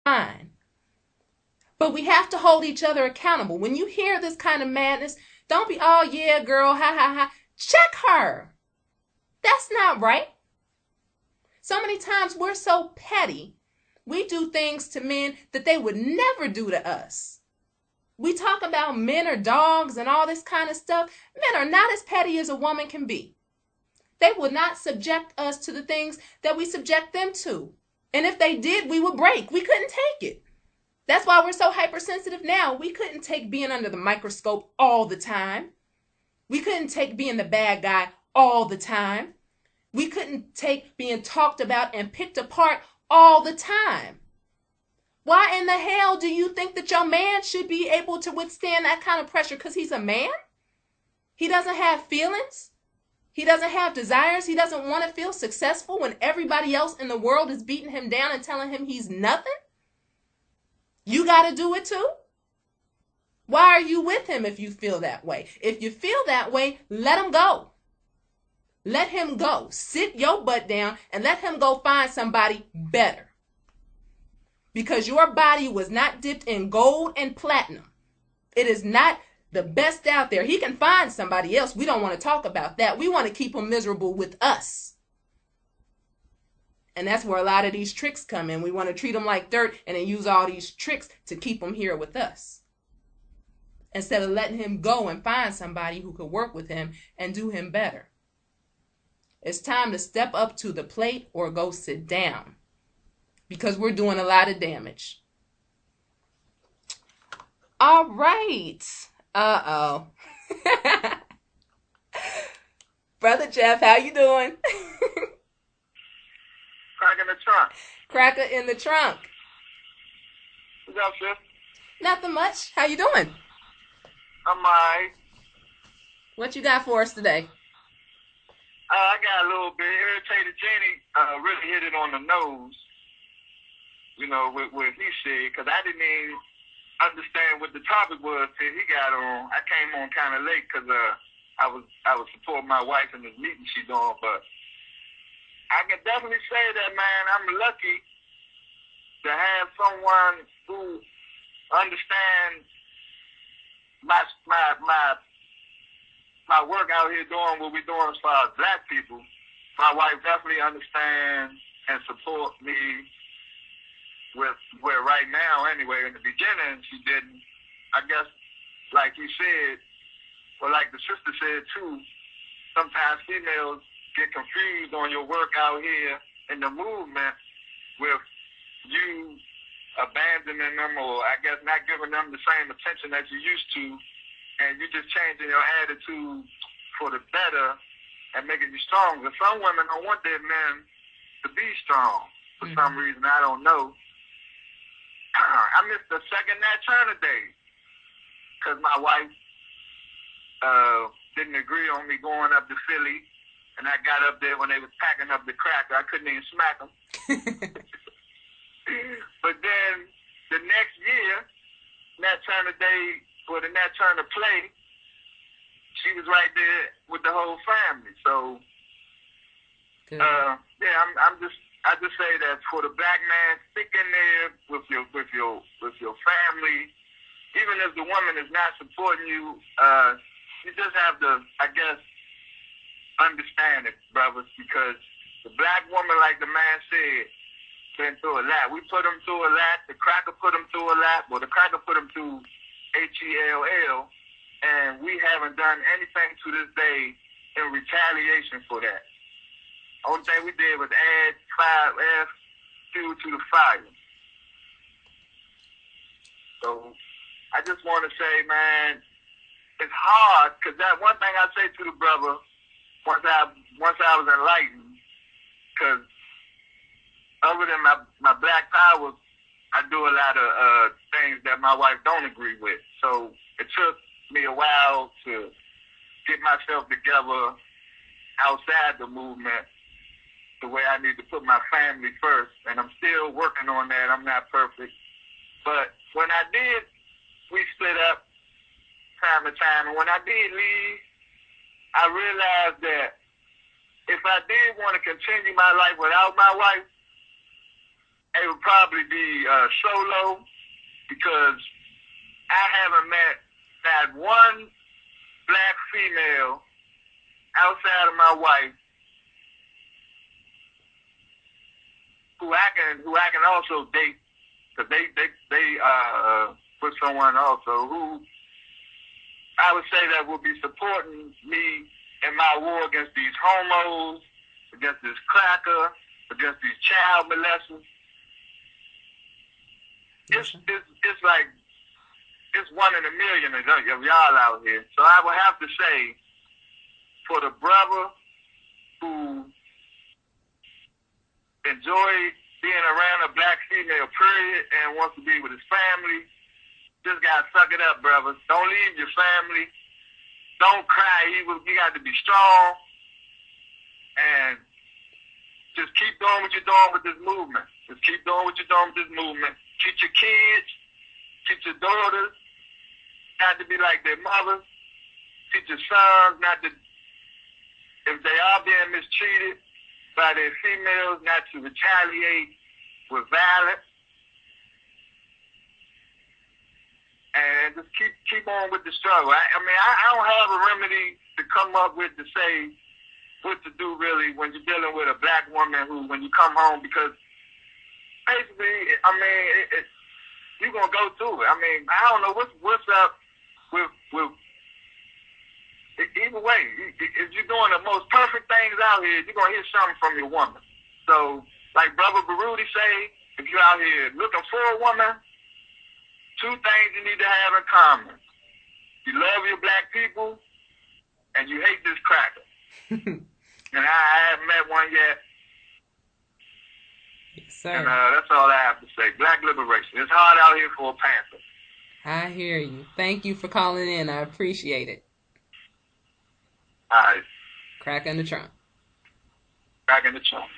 fine. But we have to hold each other accountable. When you hear this kind of madness, don't be, oh yeah, girl, ha ha ha. Check her. That's not right. So many times we're so petty. We do things to men that they would never do to us. We talk about men are dogs and all this kind of stuff. Men are not as petty as a woman can be. They would not subject us to the things that we subject them to. And if they did, we would break. We couldn't take it. That's why we're so hypersensitive now. We couldn't take being under the microscope all the time. We couldn't take being the bad guy all the time. We couldn't take being talked about and picked apart all the time. Why in the hell do you think that your man should be able to withstand that kind of pressure? Because he's a man? He doesn't have feelings? He doesn't have desires? He doesn't want to feel successful when everybody else in the world is beating him down and telling him he's nothing? You got to do it too? Why are you with him if you feel that way? If you feel that way, let him go. Let him go. Sit your butt down and let him go find somebody better. Because your body was not dipped in gold and platinum. It is not the best out there. He can find somebody else. We don't want to talk about that. We want to keep him miserable with us. And that's where a lot of these tricks come in. We want to treat him like dirt and then use all these tricks to keep him here with us. Instead of letting him go and find somebody who could work with him and do him better. It's time to step up to the plate or go sit down. Because we're doing a lot of damage. All right. Uh-oh. Brother Jeff, how you doing? Crack in the trunk. Cracker in the trunk. What's up, sis? Nothing much. How you doing? I'm alright. What you got for us today? I got a little bit. Irritated Jenny really hit it on the nose. You know, with what he said, because I didn't even understand what the topic was till he got on. I came on kind of late because I was supporting my wife in this meeting she's doing, but I can definitely say that, man, I'm lucky to have someone who understands my work out here doing what we're doing as far as black people. My wife definitely understands and supports me. With where right now, anyway, in the beginning, she didn't. I guess, like you said, or like the sister said too, sometimes females get confused on your work out here in the movement with you abandoning them or I guess not giving them the same attention that you used to, and you just changing your attitude for the better and making you stronger. Some women don't want their men to be strong for some reason. I don't know. I missed the second Nat Turner day because my wife didn't agree on me going up to Philly, and I got up there when they was packing up the cracker. I couldn't even smack them. But then the next year, Nat Turner day for the Nat Turner play, she was right there with the whole family. So, yeah, I just say that for the black man, stick in there with your family. Even if the woman is not supporting you, you just have to, I guess, understand it, brothers, because the black woman, like the man said, been through a lot. We put them through a lot. The cracker put them through a lot. Well, the cracker put them through HELL, and we haven't done anything to this day in retaliation for that. Only thing we did was add fuel to the fire. So I just want to say, man, it's hard because that one thing I say to the brother once I was enlightened, because other than my black power, I do a lot of things that my wife don't agree with. So it took me a while to get myself together outside the movement the way I need to put my family first, and I'm still working on that. I'm not perfect. But when I did, we split up time to time, and when I did leave, I realized that if I did want to continue my life without my wife, it would probably be solo, because I haven't met that one black female outside of my wife who I can also date, because they put someone also who I would say that will be supporting me in my war against these homos, against this cracker, against these child molesters. It's like it's 1 in a million of y'all out here. So I would have to say, for the brother who enjoy being around a black female, period, and wants to be with his family, just gotta suck it up, brother. Don't leave your family. Don't cry. You got to be strong, and just keep doing what you're doing with this movement. Just keep doing what you're doing with this movement. Teach your kids, teach your daughters not to be like their mothers. Teach your sons not to, if they are being mistreated by their females, not to retaliate with violence. And just keep on with the struggle. I don't have a remedy to come up with to say what to do really when you're dealing with a black woman who, when you come home, because basically, you're gonna go through it. I don't know what's up with either way. If you're doing the most perfect things out here, you're gonna hear something from your woman. So, like Brother Baruti say, if you're out here looking for a woman, 2 things you need to have in common: you love your black people, and you hate this cracker. And I haven't met one yet. Yes, sir. And that's all I have to say. Black liberation. It's hard out here for a panther. I hear you. Thank you for calling in. I appreciate it. All right. Crack in the trunk. Crack in the trunk.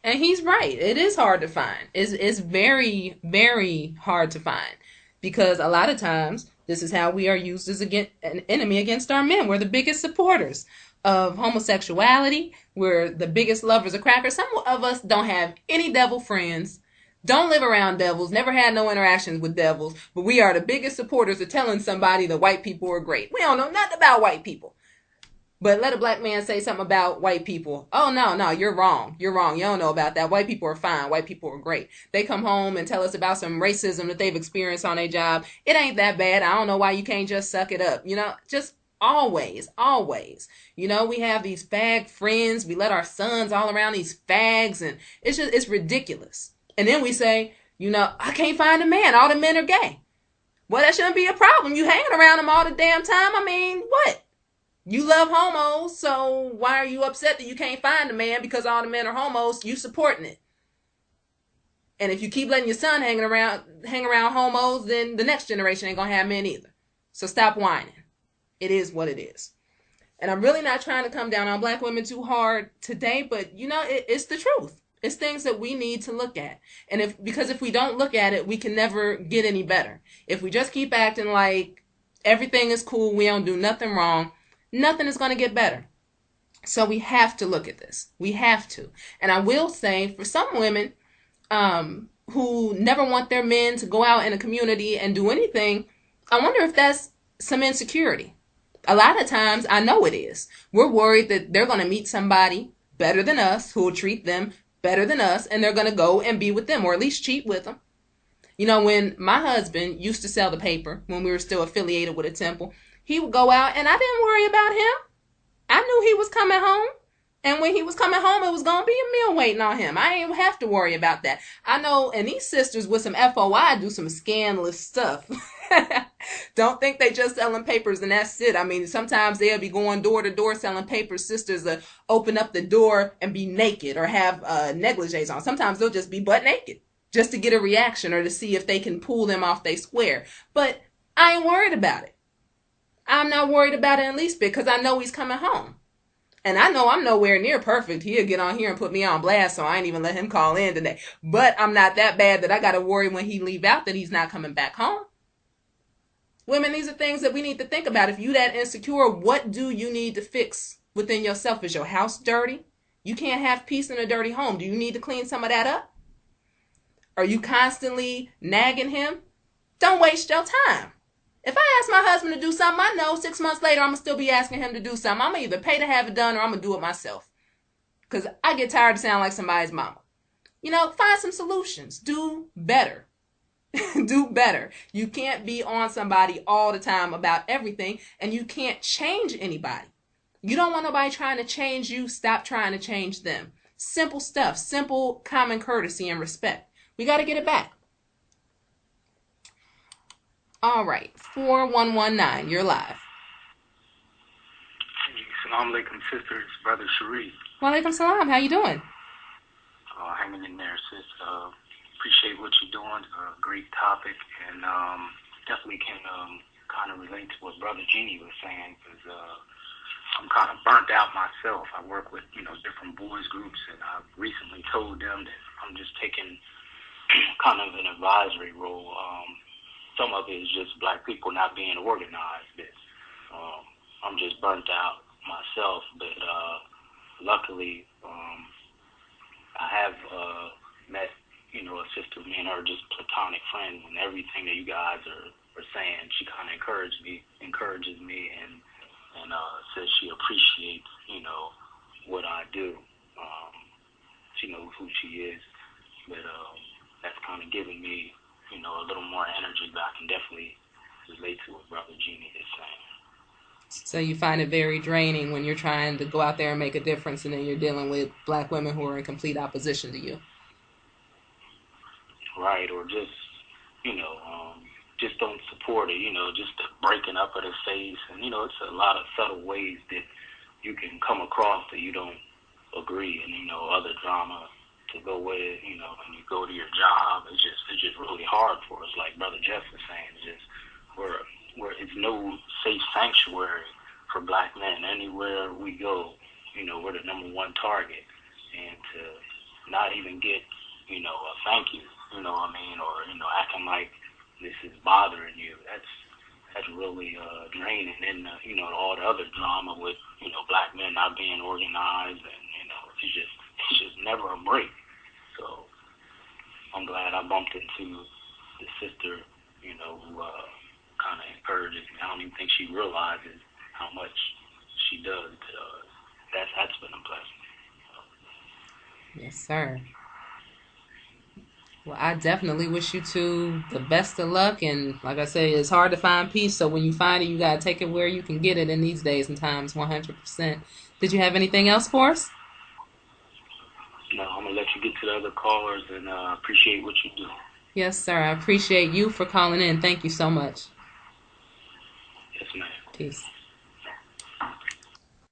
And he's right. It is hard to find. It's very, very hard to find, because a lot of times this is how we are used as an enemy against our men. We're the biggest supporters of homosexuality. We're the biggest lovers of crackers. Some of us don't have any devil friends, don't live around devils, never had no interactions with devils, but we are the biggest supporters of telling somebody that white people are great. We don't know nothing about white people. But let a black man say something about white people. Oh, no, you're wrong. You're wrong. You don't know about that. White people are fine. White people are great. They come home and tell us about some racism that they've experienced on their job. It ain't that bad. I don't know why you can't just suck it up. Just always. We have these fag friends. We let our sons all around these fags, and it's ridiculous. And then we say, I can't find a man. All the men are gay. Well, that shouldn't be a problem. You hanging around them all the damn time. What? You love homos, so why are you upset that you can't find a man because all the men are homos? You supporting it. And if you keep letting your son hang around homos, then the next generation ain't gonna have men either. So stop whining. It is what it is. And I'm really not trying to come down on black women too hard today, but it's the truth. It's things that we need to look at. And because if we don't look at it, we can never get any better. If we just keep acting like everything is cool, we don't do nothing wrong, nothing is going to get better. So we have to look at this. We have to. And I will say, for some women who never want their men to go out in a community and do anything, I wonder if that's some insecurity. A lot of times, I know it is. We're worried that they're going to meet somebody better than us, who will treat them better than us, and they're going to go and be with them, or at least cheat with them. When my husband used to sell the paper, when we were still affiliated with a temple, he would go out, and I didn't worry about him. I knew he was coming home. And when he was coming home, it was going to be a meal waiting on him. I didn't have to worry about that. I know, and these sisters with some FOI do some scandalous stuff. Don't think they just selling papers and that's it. Sometimes they'll be going door to door selling papers. Sisters open up the door and be naked or have negligees on. Sometimes they'll just be butt naked just to get a reaction or to see if they can pull them off they square. But I ain't worried about it. I'm not worried about it in least bit because I know he's coming home. And I know I'm nowhere near perfect. He'll get on here and put me on blast, so I ain't even let him call in today. But I'm not that bad that I got to worry when he leave out that he's not coming back home. Women, these are things that we need to think about. If you that insecure, what do you need to fix within yourself? Is your house dirty? You can't have peace in a dirty home. Do you need to clean some of that up? Are you constantly nagging him? Don't waste your time. If I ask my husband to do something, I know 6 months later I'm going to still be asking him to do something. I'm going to either pay to have it done or I'm going to do it myself. Because I get tired of sounding like somebody's mama. Find some solutions. Do better. Do better. You can't be on somebody all the time about everything, and you can't change anybody. You don't want nobody trying to change you. Stop trying to change them. Simple stuff. Simple common courtesy and respect. We got to get it back. All right. 4119. You're live. Assalamu alaikum, sisters, brother Sharif. Walaikum salam. How you doing? Hanging in there, sis. Appreciate what you're doing. Great topic, and definitely can kind of relate to what Brother Jeannie was saying, because I'm kind of burnt out myself. I work with different boys groups, and I've recently told them that I'm just taking kind of an advisory role. Some of it is just black people not being organized. I'm just burnt out myself, but luckily I have met a sister. Me and her are just platonic friends, and everything that you guys are saying, she kind of encourages me, and says she appreciates what I do. She knows who she is, but that's kind of giving me a little more energy, but I can definitely relate to what Brother Jeannie is saying. So you find it very draining when you're trying to go out there and make a difference, and then you're dealing with black women who are in complete opposition to you. Right, or just, just don't support it, just the breaking up of the face. And, it's a lot of subtle ways that you can come across that you don't agree, and, other drama to go with it, when you go to your job. It's just really hard for us, like Brother Jeff was saying. It's just, it's no safe sanctuary for black men. Anywhere we go, we're the number one target. And to not even get, a thank you, or, acting like this is bothering you, that's really draining. And, all the other drama with, black men not being organized, and, it's just never a break. So I'm glad I bumped into the sister, who kind of encourages me. I don't even think she realizes how much she does, but that's been a blessing. Yes, sir. Well, I definitely wish you two the best of luck, and like I say, it's hard to find peace, so when you find it, you gotta take it where you can get it in these days and times, 100%. Did you have anything else for us? No, I'm going to let you get to the other callers, and appreciate what you do. Yes, sir. I appreciate you for calling in. Thank you so much. Yes, ma'am. Peace.